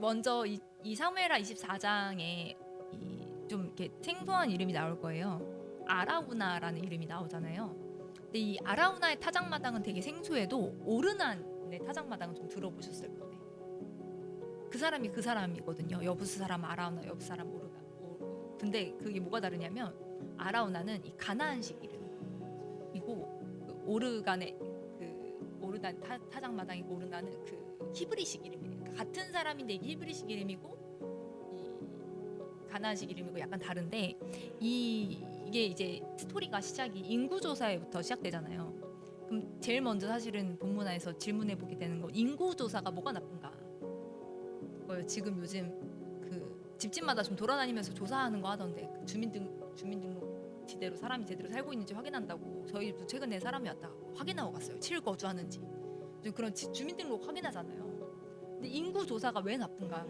먼저 이 사무엘하 24장에 좀 이렇게 생소한 이름이 나올 거예요. 아라우나라는 이름이 나오잖아요. 근데 이 아라우나의 타작마당은 되게 생소해도 오르난의 타작마당은 좀 들어보셨을 거예요. 그 사람이 그 사람이거든요. 여부스 사람 아라우나, 여부스 사람 오르간. 근데 그게 뭐가 다르냐면 아라우나는 이 가나안식 이름이고 오르간의 오르난 타작마당이고 오르난은 히브리식 이름이에요. 그러니까 같은 사람인데 이게 히브리식 이름이고 이 가나안식 이름이고 약간 다른데 이게 이제 스토리가 시작이 인구조사에부터 시작되잖아요. 그럼 제일 먼저 사실은 본문에서 질문해 보게 되는 거, 인구조사가 뭐가 나쁜가? 그걸 지금 요즘 집집마다 좀 돌아다니면서 조사하는 거 하던데 주민등록 지대로 사람이 제대로 살고 있는지 확인한다고 저희도 최근에 사람이 왔다가 확인하고 갔어요. 7거주 하는지. 그런 주민등록 확인하잖아요. 근데 인구 조사가 왜 나쁜가?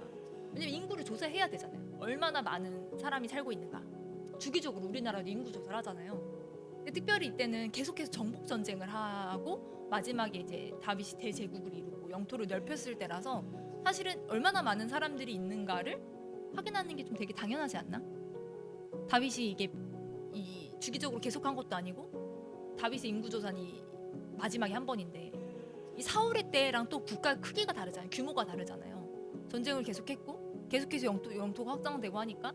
왜냐면 인구를 조사해야 되잖아요. 얼마나 많은 사람이 살고 있는가. 주기적으로 우리나라도 인구 조사를 하잖아요. 근데 특별히 이때는 계속해서 정복 전쟁을 하고 마지막에 이제 다윗이 대제국을 이루고 영토를 넓혔을 때라서 사실은 얼마나 많은 사람들이 있는가를 확인하는 게 좀 되게 당연하지 않나? 다윗이 이게 주기적으로 계속한 것도 아니고 다윗의 인구 조사니 마지막에 한 번인데 이 사울의 때랑 또 국가 크기가 다르잖아요. 규모가 다르잖아요. 전쟁을 계속했고 계속해서 영토가 확장되고 하니까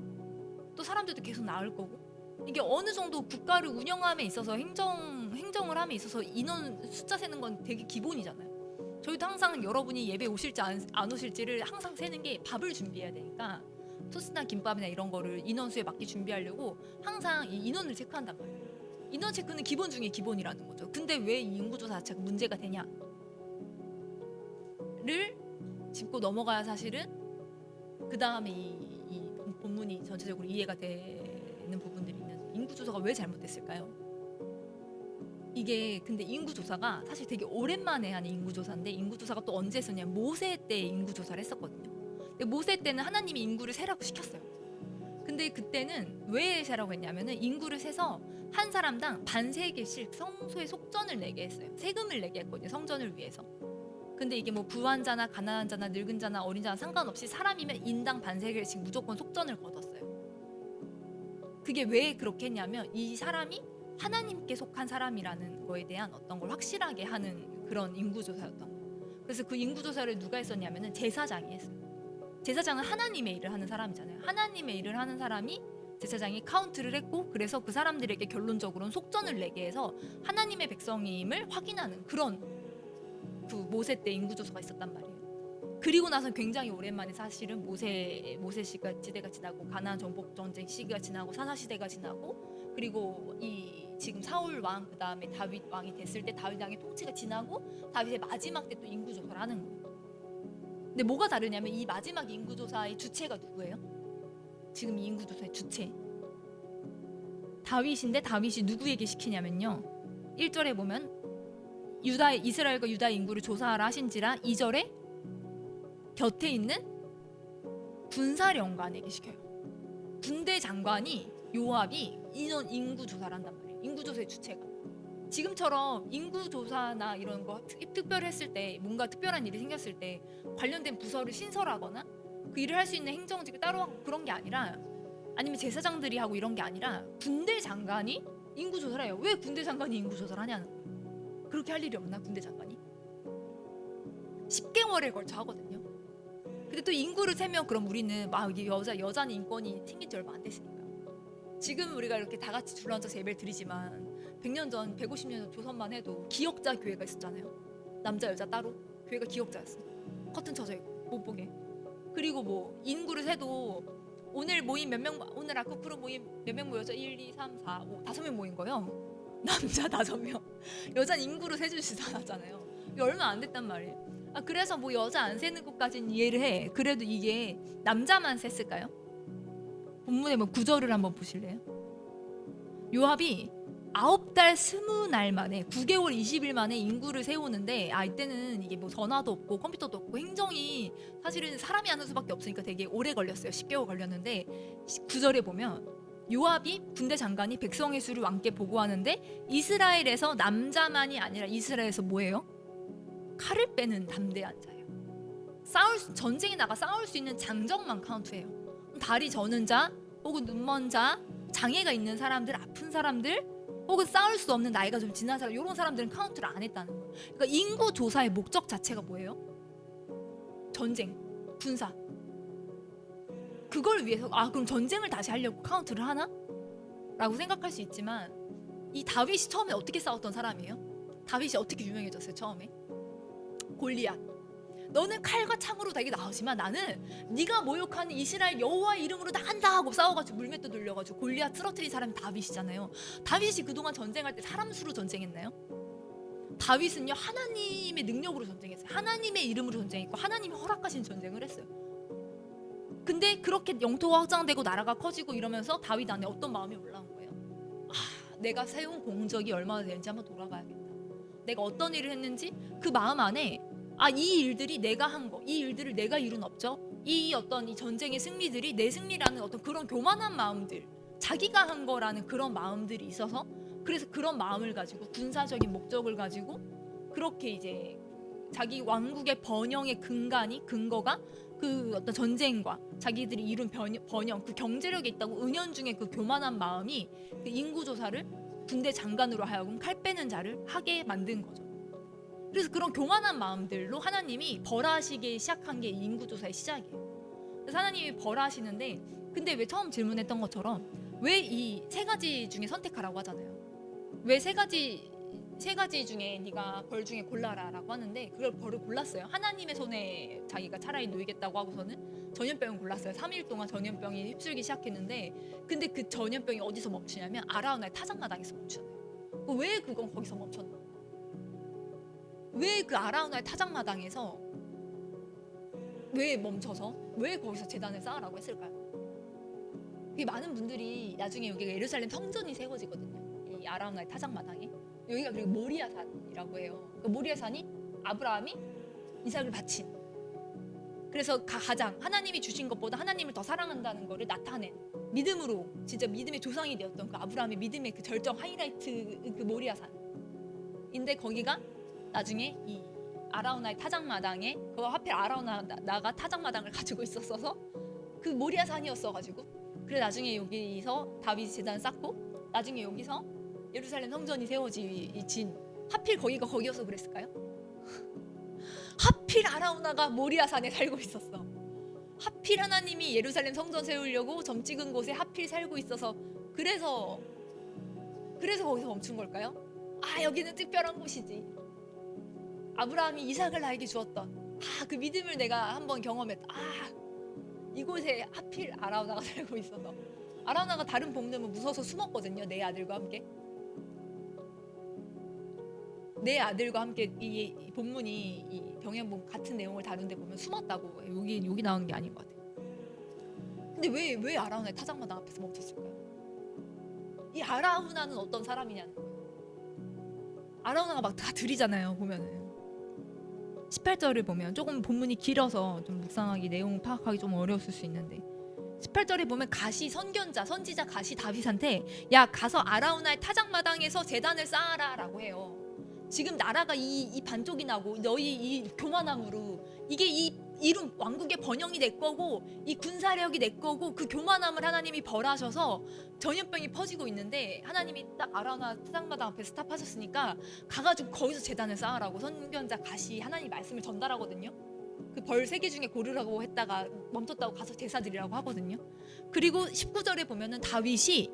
또 사람들도 계속 나을 거고 이게 어느 정도 국가를 운영함에 있어서 행정을 함에 있어서 인원 숫자 세는 건 되게 기본이잖아요. 저희도 항상 여러분이 예배 오실지 안 오실지를 항상 세는 게 밥을 준비해야 되니까 토스나 김밥이나 이런 거를 인원수에 맞게 준비하려고 항상 이 인원을 체크한단 말이에요. 인원 체크는 기본 중에 기본이라는 거죠. 근데 왜 이 인구조사 자체가 문제가 되냐를 짚고 넘어가야 사실은 그 다음에 이 본문이 전체적으로 이해가 되는 부분들이 있는 인구조사가 왜 잘못됐을까요? 이게 근데 인구조사가 사실 되게 오랜만에 하는 인구조사인데 인구조사가 또 언제 했었냐면 모세 때 인구조사를 했었거든요. 근데 모세 때는 하나님이 인구를 세라고 시켰어요. 근데 그때는 왜 세라고 했냐면은 인구를 세서 한 사람당 반세겔씩 성소의 속전을 내게 했어요. 세금을 내게 했거든요. 성전을 위해서. 근데 이게 뭐 부한 자나 가난한 자나 늙은 자나 어린 자나 상관없이 사람이면 인당 반세겔씩 무조건 속전을 걷었어요. 그게 왜 그렇게 했냐면 이 사람이 하나님께 속한 사람이라는 거에 대한 어떤 걸 확실하게 하는 그런 인구조사였던 거예요. 그래서 그 인구조사를 누가 했었냐면은 제사장이 했어요. 제사장은 하나님의 일을 하는 사람이잖아요. 하나님의 일을 하는 사람이 제사장이 카운트를 했고 그래서 그 사람들에게 결론적으로는 속전을 내게 해서 하나님의 백성임을 확인하는 그런 모세 때 인구조사가 있었단 말이에요. 그리고 나서 굉장히 오랜만에 사실은 모세 시대가 지나고 가나안 정복 전쟁 시기가 지나고 사사 시대가 지나고 그리고 이 지금 사울 왕 그다음에 다윗 왕이 됐을 때 다윗 왕의 통치가 지나고 다윗의 마지막 때 또 인구조사를 하는 거예요. 근데 뭐가 다르냐면 이 마지막 인구조사의 주체가 누구예요? 지금 이 인구조사의 주체 다윗인데 다윗이 누구에게 시키냐면요 1절에 보면 이스라엘과 유다 인구를 조사하라 하신지라 2절에 곁에 있는 군사령관에게 시켜요. 군대 장관이 요압이 인구 조사를 한단 말이에요. 인구 조사의 주체가 지금처럼 인구 조사나 이런 거 특별히 했을 때 뭔가 특별한 일이 생겼을 때 관련된 부서를 신설하거나 그 일을 할 수 있는 행정직을 따로 하고 그런 게 아니라 아니면 제사장들이 하고 이런 게 아니라 군대 장관이 인구 조사를 해요. 왜 군대 장관이 인구 조사를 하냐는 거예요. 그렇게 할 일이 없나 군대 장관이? 10개월에 걸쳐 하거든요. 근데 또 인구를 세면 그럼 우리는 막 여자는 인권이 생긴 지 얼마 안 됐으니까 지금 우리가 이렇게 다 같이 둘러앉아서 예배를 드리지만 100년 전 150년 전 조선만 해도 기역자 교회가 있었잖아요. 남자 여자 따로 교회가 기역자였어. 커튼 쳐져 있고 못 보게. 그리고 뭐 인구를 세도 오늘 모임 몇 명, 오늘 아쿠프로 모임 몇 명 모여서 1, 2, 3, 4, 5, 5명 모인 거예요. 남자 5명. 여자는 인구를 세주지도 않았잖아요. 얼마 안 됐단 말이에요. 그래서 뭐 여자 안 세는 것까지는 이해를 해. 그래도 이게 남자만 셌을까요? 본문에 뭐 9절을 한번 보실래요? 요압이 9달 20날 만에 9개월 20일 만에 인구를 세우는데 이때는 이게 뭐 전화도 없고 컴퓨터도 없고 행정이 사실은 사람이 하는 수밖에 없으니까 되게 오래 걸렸어요. 10개월 걸렸는데 9절에 보면 요압이 군대 장관이 백성의 수를 왕께 보고하는데 이스라엘에서 남자만이 아니라 이스라엘에서 뭐예요? 칼을 빼는 담대한 자예요. 전쟁에 나가 싸울 수 있는 장정만 카운트해요. 다리 저는 자, 혹은 눈먼 자, 장애가 있는 사람들, 아픈 사람들, 혹은 싸울 수 없는 나이가 좀 지난 사람, 이런 사람들은 카운트를 안 했다는 거예요. 그러니까 인구 조사의 목적 자체가 뭐예요? 전쟁, 군사. 그걸 위해서 그럼 전쟁을 다시 하려고 카운트를 하나? 라고 생각할 수 있지만, 이 다윗이 처음에 어떻게 싸웠던 사람이에요? 다윗이 어떻게 유명해졌어요? 처음에 골리앗. 너는 칼과 창으로 되게 나오지만 나는 네가 모욕하는 이스라엘 여호와의 이름으로 나 한다 하고 싸워가지고 물맷도 돌려가지고 골리앗 쓰러뜨린 사람이 다윗이잖아요. 다윗이 그동안 전쟁할 때 사람 수로 전쟁했나요? 다윗은요 하나님의 능력으로 전쟁했어요. 하나님의 이름으로 전쟁했고 하나님이 허락하신 전쟁을 했어요. 근데 그렇게 영토가 확장되고 나라가 커지고 이러면서 다윗 안에 어떤 마음이 올라온 거예요? 내가 세운 공적이 얼마나 되는지 한번 돌아봐야겠다. 내가 어떤 일을 했는지 그 마음 안에 이 일들이 내가 한 거, 이 일들을 내가 이룬 업적, 이 어떤 이 전쟁의 승리들이 내 승리라는 어떤 그런 교만한 마음들, 자기가 한 거라는 그런 마음들이 있어서, 그래서 그런 마음을 가지고 군사적인 목적을 가지고 그렇게 이제 자기 왕국의 번영의 근거가 그 어떤 전쟁과 자기들이 이룬 번영, 그 경제력에 있다고 은연중에 그 교만한 마음이 그 인구조사를 군대 장관으로 하여금 칼 빼는 자를 하게 만든 거죠. 그래서 그런 교만한 마음들로 하나님이 벌하시기 시작한 게 인구조사의 시작이에요. 그래서 하나님이 벌하시는데, 근데 왜 처음 질문했던 것처럼 왜 이 세 가지 중에 선택하라고 하잖아요. 왜 세 가지 중에 네가 벌 중에 골라라라고 하는데, 그걸 벌을 골랐어요. 하나님의 손에 자기가 차라리 놓이겠다고 하고서는 전염병을 골랐어요. 3일 동안 전염병이 휩쓸기 시작했는데, 근데 그 전염병이 어디서 멈추냐면 아라우나의 타작마당에서 멈추잖아요. 왜 그건 거기서 멈췄나? 왜 그 아라우나의 타작마당에서 왜 멈춰서 왜 거기서 제단을 쌓으라고 했을까요? 그게 많은 분들이 나중에 여기가 예루살렘 성전이 세워지거든요. 이 아라우나의 타작마당에. 여기가 그리고 모리아산이라고 해요. 그 모리아산이 아브라함이 이삭을 바친, 그래서 가장 하나님이 주신 것보다 하나님을 더 사랑한다는 것을 나타낸 믿음으로 진짜 믿음의 조상이 되었던 그 아브라함의 믿음의 그 절정 하이라이트 그 모리아산인데, 거기가 나중에 이 아라우나의 타작마당에, 그거 하필 아라우나가 타작마당을 가지고 있었어서 그 모리아산이었어가지고, 그래 나중에 여기서 다윗이 제단 쌓고 나중에 여기서 예루살렘 성전이 세워진, 하필 거기가 거기여서 그랬을까요? 하필 아라우나가 모리아산에 살고 있었어. 하필 하나님이 예루살렘 성전 세우려고 점 찍은 곳에 하필 살고 있어서 그래서 거기서 멈춘 걸까요? 여기는 특별한 곳이지. 아브라함이 이삭을 나에게 주었던 그 믿음을 내가 한번 경험했다. 이곳에 하필 아라우나가 살고 있어서. 아라우나가 다른 복름은 무서워서 숨었거든요. 내 아들과 함께. 내 아들과 함께 이 본문이 이 병행본 같은 내용을 다룬데 보면 숨었다고. 여기 나오는 게 아닌 것 같아요. 근데 왜 아라우나의 타작마당 앞에서 멈췄을까요? 이 아라우나는 어떤 사람이냐는 거예요. 아라우나가 막 다 들이잖아요. 보면은 18절을 보면 조금 본문이 길어서 좀 묵상하기, 내용 파악하기 좀 어려웠을 수 있는데, 18절에 보면 가시 선지자 가시 다윗한테 야 가서 아라우나의 타작마당에서 제단을 쌓아라 라고 해요. 지금 나라가 이 반쪽이 나고 너희 이 교만함으로 이게 이 이룬 왕국의 번영이 내 거고 이 군사력이 내 거고, 그 교만함을 하나님이 벌하셔서 전염병이 퍼지고 있는데, 하나님이 딱 아라우나 타작마당 앞에 스탑하셨으니까 가가지고 거기서 제단을 쌓으라고 선견자 가시 하나님 말씀을 전달하거든요. 그 벌 3개 중에 고르라고 했다가 멈췄다고 가서 제사 드리라고 하거든요. 그리고 19절에 보면은 다윗이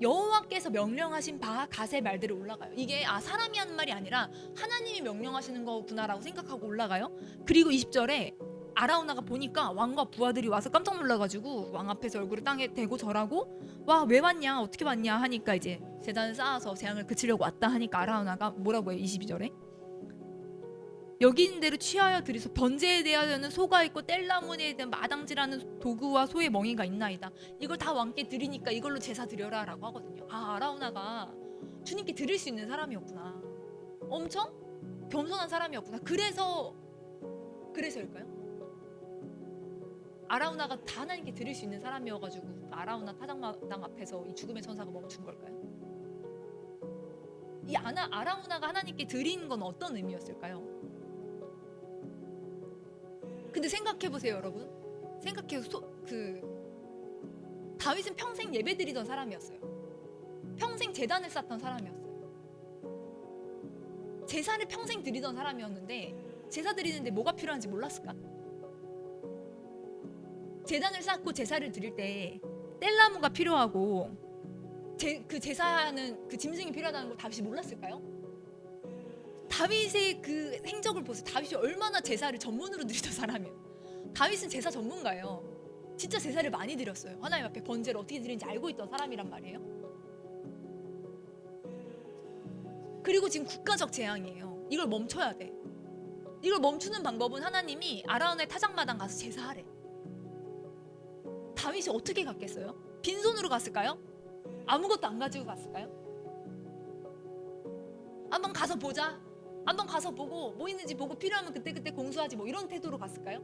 여호와께서 명령하신 바 갓의 말들을 올라가요. 이게 사람이 하는 말이 아니라 하나님이 명령하시는 거구나라고 생각하고 올라가요. 그리고 20절에 아라우나가 보니까 왕과 부하들이 와서 깜짝 놀라가지고 왕 앞에서 얼굴을 땅에 대고 절하고, 와 왜 왔냐 어떻게 왔냐 하니까 이제 제단을 쌓아서 재앙을 그치려고 왔다 하니까 아라우나가 뭐라고 해요? 22절에 여기 있는 대로 취하여 드리소. 번제에 대하여는 소가 있고 뗄나무에 대한 마당질하는 도구와 소의 멍이가 있나이다. 이걸 다 왕께 드리니까 이걸로 제사 드려라 라고 하거든요. 아라우나가 주님께 드릴 수 있는 사람이었구나. 엄청 겸손한 사람이었구나. 그래서일까요? 아라우나가 다 하나님께 드릴 수 있는 사람이어가지고 아라우나 타작마당 앞에서 이 죽음의 천사가 멈춘 걸까요? 이 아라우나가 하나님께 드린 건 어떤 의미였을까요? 근데 생각해 보세요, 여러분. 다윗은 평생 예배드리던 사람이었어요. 평생 제단을 쌓던 사람이었어요. 제사를 평생 드리던 사람이었는데 제사 드리는데 뭐가 필요한지 몰랐을까? 제단을 쌓고 제사를 드릴 때 뗄나무가 필요하고 그 제사하는 그 짐승이 필요하다는 걸 다윗이 몰랐을까요? 다윗의 그 행적을 보세요. 다윗이 얼마나 제사를 전문으로 드리던 사람이에요. 다윗은 제사 전문가예요. 진짜 제사를 많이 드렸어요. 하나님 앞에 번제를 어떻게 드리는지 알고 있던 사람이란 말이에요. 그리고 지금 국가적 재앙이에요. 이걸 멈춰야 돼. 이걸 멈추는 방법은 하나님이 아라운의 타작마당 가서 제사하래. 다윗이 어떻게 갔겠어요? 빈손으로 갔을까요? 아무것도 안 가지고 갔을까요? 한번 가서 보자. 한번 가서 보고 뭐 있는지 보고 필요하면 그때 공수하지 뭐 이런 태도로 갔을까요?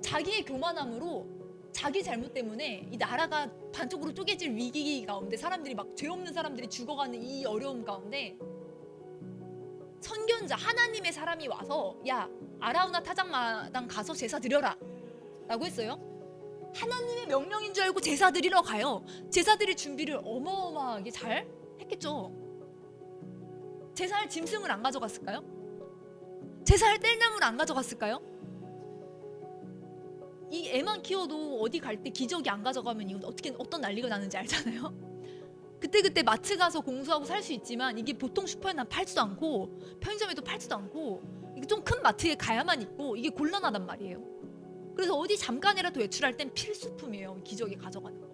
자기의 교만함으로 자기 잘못 때문에 이 나라가 반쪽으로 쪼개질 위기 가운데 사람들이 막 죄 없는 사람들이 죽어가는 이 어려움 가운데 선견자 하나님의 사람이 와서 야 아라우나 타작마당 가서 제사 드려라 라고 했어요. 하나님의 명령인 줄 알고 제사 드리러 가요. 제사 드릴 준비를 어마어마하게 잘 했겠죠. 제사할 짐승을 안 가져갔을까요? 제사할 뗄나무를 안 가져갔을까요? 이 애만 키워도 어디 갈 때 기저귀 안 가져가면 이건 어떤 난리가 나는지 알잖아요. 그때 마트 가서 공수하고 살 수 있지만 이게 보통 슈퍼에 팔지도 않고 편의점에도 팔지도 않고 이게 좀 큰 마트에 가야만 있고 이게 곤란하단 말이에요. 그래서 어디 잠깐이라도 외출할 땐 필수품이에요. 기저귀 가져가는 거.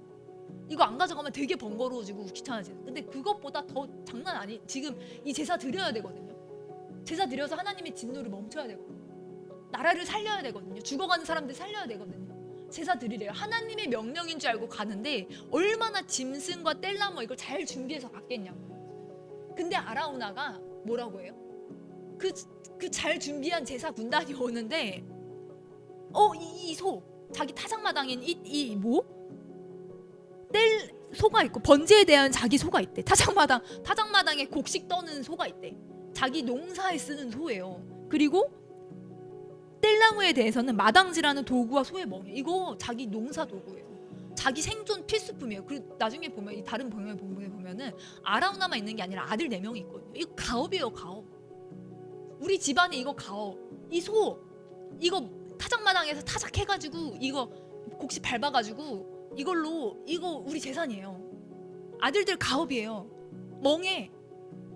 이거 안 가져가면 되게 번거로워지고 귀찮아지는. 근데 그것보다 더 장난 아니. 지금 이 제사 드려야 되거든요. 제사 드려서 하나님의 진노를 멈춰야 되거든요. 나라를 살려야 되거든요. 죽어가는 사람들 살려야 되거든요. 제사 드리래요. 하나님의 명령인 줄 알고 가는데 얼마나 짐승과 뗄나무 이걸 잘 준비해서 갔겠냐고. 근데 아라우나가 뭐라고 해요? 그 잘 준비한 제사 군단이 오는데 이 소 자기 타작마당엔 뗄 소가 있고 번제에 대한 자기 소가 있대. 타작마당에 곡식 떠는 소가 있대. 자기 농사에 쓰는 소예요. 그리고 뗄나무에 대해서는 마당질하는 도구와 소의 멍에 이거 자기 농사 도구예요. 자기 생존 필수품이에요. 그리고 나중에 보면 이 다른 방면에 보면은 아라우나만 있는 게 아니라 아들 4명이 있거든요. 이거 가업이에요, 가업. 우리 집안에 이거 가업. 이 소 이거 타작마당에서 타작해가지고 이거 곡식 밟아가지고 이거 우리 재산이에요. 아들들 가업이에요. 멍에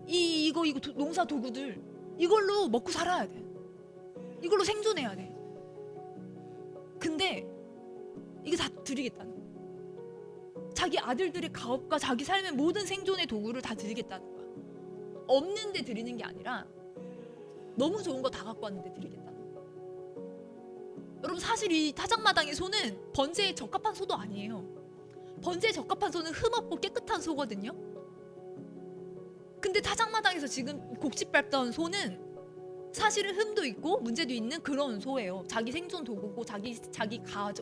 이거 농사 도구들 이걸로 먹고 살아야 돼. 이걸로 생존해야 돼. 근데 이게 다 드리겠다는 거야. 자기 아들들의 가업과 자기 삶의 모든 생존의 도구를 다 드리겠다는 거야. 없는데 드리는 게 아니라 너무 좋은 거 다 갖고 왔는데 드리겠다는 거야. 여러분 사실 이 타작마당의 소는 번제에 적합한 소도 아니에요. 번제에 적합한 소는 흠없고 깨끗한 소거든요. 근데 타작마당에서 지금 곡식 밟던 소는 사실은 흠도 있고 문제도 있는 그런 소예요. 자기 생존 도구고 자기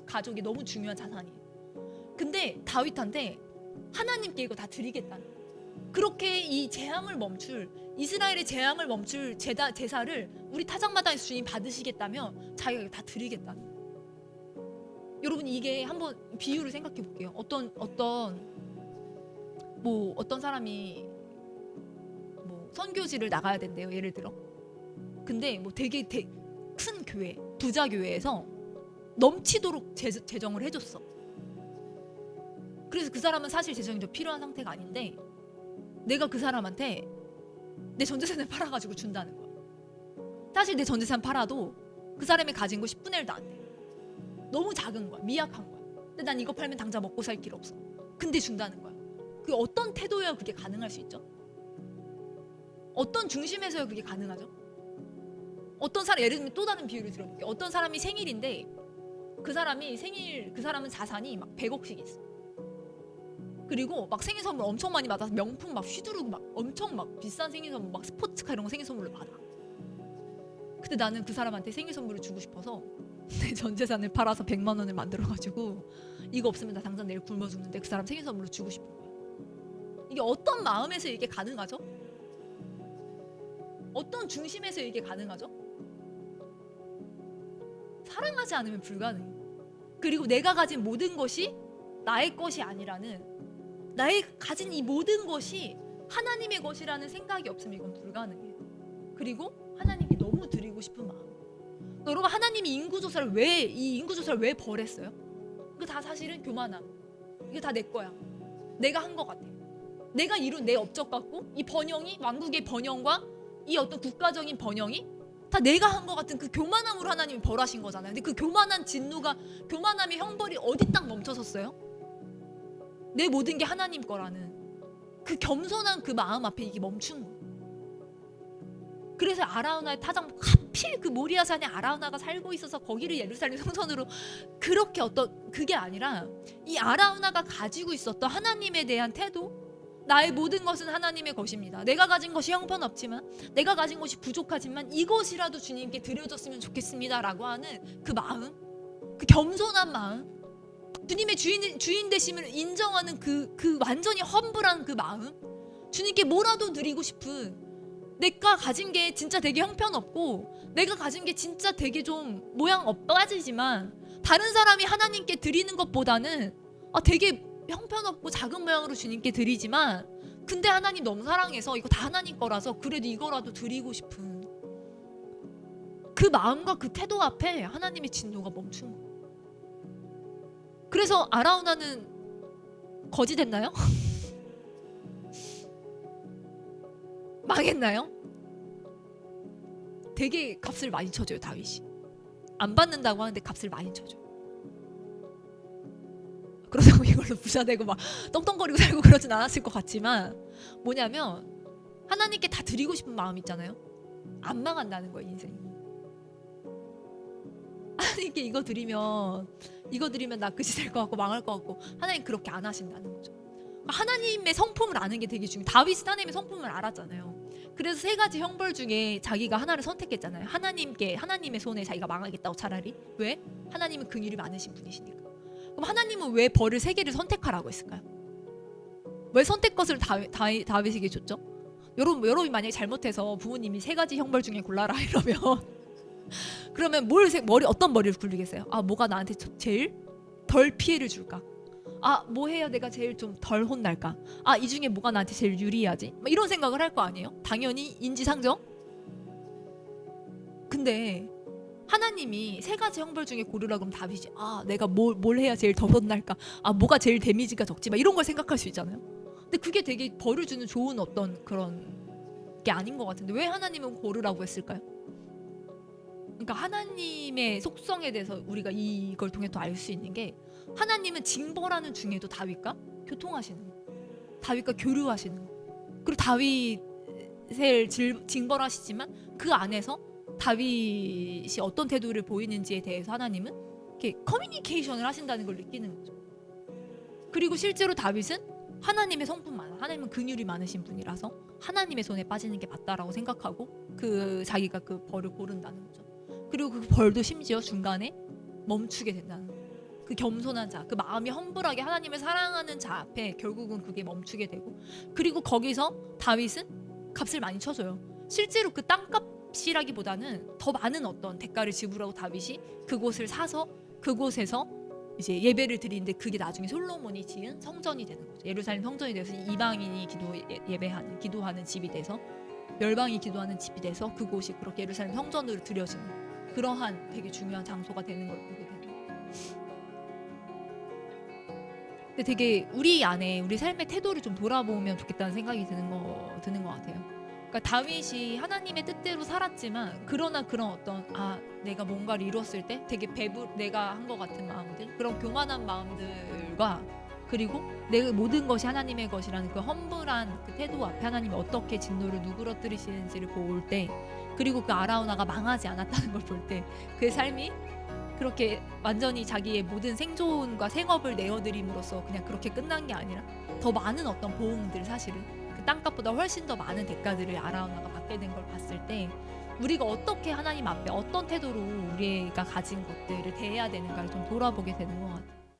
가족이 너무 중요한 자산이에요. 근데 다윗한테 하나님께 이거 다 드리겠다는 거예요. 그렇게 이 재앙을 멈출 이스라엘의 재앙을 멈출 제사를 우리 타작마당에서 주님 받으시겠다면 자기가 이거 다 드리겠다는 거예요. 여러분 이게 한번 비유를 생각해 볼게요. 어떤 사람이 뭐 선교지를 나가야 된대요. 예를 들어. 근데 뭐 되게 큰 교회, 부자 교회에서 넘치도록 재정을 해줬어. 그래서 그 사람은 사실 재정이 더 필요한 상태가 아닌데 내가 그 사람한테 내 전재산을 팔아가지고 준다는 거야. 사실 내 전재산 팔아도 그 사람이 가진 거 10분의 1도 안 돼. 너무 작은 거야. 미약한 거야. 근데 난 이거 팔면 당장 먹고 살 길 없어. 근데 준다는 거야. 그게 어떤 태도여야 그게 가능할 수 있죠? 어떤 중심에서야 그게 가능하죠? 어떤 사람 예를 들면 또 다른 비유를 들어볼게요. 어떤 사람이 생일인데 그 사람은 자산이 막 100억씩 있어. 그리고 막 생일 선물 엄청 많이 받아서 명품 막 휘두르고 막 엄청 막 비싼 생일 선물 막 스포츠카 이런 거 생일 선물로 받아. 근데 나는 그 사람한테 생일 선물을 주고 싶어서 내 전 재산을 팔아서 100만 원을 만들어가지고 이거 없으면 나 당장 내일 굶어 죽는데 그 사람 생일 선물로 주고 싶은 거야. 이게 어떤 마음에서 이게 가능하죠? 어떤 중심에서 이게 가능하죠? 사랑하지 않으면 불가능해. 그리고 내가 가진 모든 것이 나의 것이 아니라는, 나의 가진 이 모든 것이 하나님의 것이라는 생각이 없으면 이건 불가능해. 그리고 하나님께 너무 드리고 싶은 마음. 여러분, 하나님이 이 인구조사를 왜 벌했어요? 그 다 사실은 교만함. 이게 다 내 거야. 내가 한 것 같아. 내가 이룬 내 업적 같고, 이 번영이, 왕국의 번영과 이 어떤 국가적인 번영이 다 내가 한 것 같은 그 교만함으로 하나님이 벌하신 거잖아요. 근데 그 교만한 진노가, 교만함의 형벌이 어디 딱 멈춰섰어요? 내 모든 게 하나님 거라는 그 겸손한 그 마음 앞에 이게 멈춘 거예요. 그래서 아라우나의 타작, 하필 그 모리아산에 아라우나가 살고 있어서 거기를 예루살렘 성전으로, 그렇게 어떤 그게 아니라 이 아라우나가 가지고 있었던 하나님에 대한 태도, 나의 모든 것은 하나님의 것입니다. 내가 가진 것이 형편없지만, 내가 가진 것이 부족하지만 이것이라도 주님께 드려졌으면 좋겠습니다 라고 하는 그 마음, 그 겸손한 마음, 주님의 주인 되심을 인정하는 그 완전히 험불한 그 마음, 주님께 뭐라도 드리고 싶은, 내가 가진 게 진짜 되게 형편없고 내가 가진 게 진짜 되게 좀 모양 빠지지만 다른 사람이 하나님께 드리는 것보다는 되게 형편없고 작은 모양으로 주님께 드리지만, 근데 하나님 너무 사랑해서 이거 다 하나님 거라서 그래도 이거라도 드리고 싶은 그 마음과 그 태도 앞에 하나님의 진노가 멈춘 거예요. 그래서 아라우나는 거지 됐나요? 망했나요? 되게 값을 많이 쳐줘요. 다윗이 안 받는다고 하는데 값을 많이 쳐줘요. 그러다고 이걸로 부자되고 막 떵떵거리고 살고 그러진 않았을 것 같지만, 뭐냐면 하나님께 다 드리고 싶은 마음 있잖아요. 안 망한다는 거예요, 인생이. 하나님께 이거 드리면 나 그지 될 것 같고 망할 것 같고, 하나님 그렇게 안 하신다는 거죠. 하나님의 성품을 아는 게 되게 중요해요. 다윗은 하나님의 성품을 알았잖아요. 그래서 3가지 형벌 중에 자기가 하나를 선택했잖아요. 하나님의 손에 자기가 망하겠다고. 차라리. 왜? 하나님은 긍휼이 많으신 분이시니까. 그럼 하나님은 왜 벌을 3개를 선택하라고 했을까요? 왜 선택것을 다윗에게 줬죠? 여러분이 만약에 잘못해서 부모님이 3가지 형벌 중에 골라라 이러면 그러면 어떤 머리를 굴리겠어요? 뭐가 나한테 제일 덜 피해를 줄까? 뭐 해야 내가 제일 좀 덜 혼날까? 이 중에 뭐가 나한테 제일 유리하지? 이런 생각을 할 거 아니에요? 당연히 인지상정? 근데 하나님이 3가지 형벌 중에 고르라 그러면 다윗이 내가 뭘 해야 제일 덜 혼날까? 뭐가 제일 데미지가 적지? 이런 걸 생각할 수 있잖아요. 근데 그게 되게 벌을 주는 좋은 어떤 그런 게 아닌 것 같은데 왜 하나님은 고르라고 했을까요? 그러니까 하나님의 속성에 대해서 우리가 이걸 통해 또 알 수 있는 게, 하나님은 징벌하는 중에도 다윗과 교통하시는 거예요. 다윗과 교류하시는 거예요. 그리고 다윗을 징벌하시지만 그 안에서 다윗이 어떤 태도를 보이는지에 대해서 하나님은 이렇게 커뮤니케이션을 하신다는 걸 느끼는 거죠. 그리고 실제로 다윗은 하나님의 성품 하나님은 긍휼이 많으신 분이라서 하나님의 손에 빠지는 게 맞다라고 생각하고 자기가 그 벌을 고른다는 거죠. 그리고 그 벌도 심지어 중간에 멈추게 된다는 거예요. 그 겸손한 자, 그 마음이 험불하게 하나님을 사랑하는 자 앞에 결국은 그게 멈추게 되고, 그리고 거기서 다윗은 값을 많이 쳐줘요. 실제로 그 땅값이라기보다는 더 많은 어떤 대가를 지불하고 다윗이 그곳을 사서 그곳에서 이제 예배를 드리는데, 그게 나중에 솔로몬이 지은 성전이 되는 거죠. 예루살렘 성전이 돼서 이방인이 기도하는 집이 돼서, 멸방이 기도하는 집이 돼서 그곳이 그렇게 예루살렘 성전으로 들여지는 그러한 되게 중요한 장소가 되는 걸 보게 되는 거예요. 근데 되게 우리 안에 우리 삶의 태도를 좀 돌아보면 좋겠다는 생각이 드는 것 같아요. 그러니까 다윗이 하나님의 뜻대로 살았지만, 그러나 그런 어떤 내가 뭔가를 이뤘을 때 되게 내가 한 것 같은 마음들, 그런 교만한 마음들과, 그리고 내 모든 것이 하나님의 것이라는 그 험불한 그 태도 앞에 하나님이 어떻게 진노를 누그러뜨리시는지를 볼 때, 그리고 그 아라우나가 망하지 않았다는 걸 볼 때, 그의 삶이 그렇게 완전히 자기의 모든 생존과 생업을 내어드림으로써 그냥 그렇게 끝난 게 아니라 더 많은 어떤 보응들, 사실은 그 땅값보다 훨씬 더 많은 대가들을 아라우나가 받게 된 걸 봤을 때, 우리가 어떻게 하나님 앞에 어떤 태도로 우리가 가진 것들을 대해야 되는가를 좀 돌아보게 되는 것 같아요.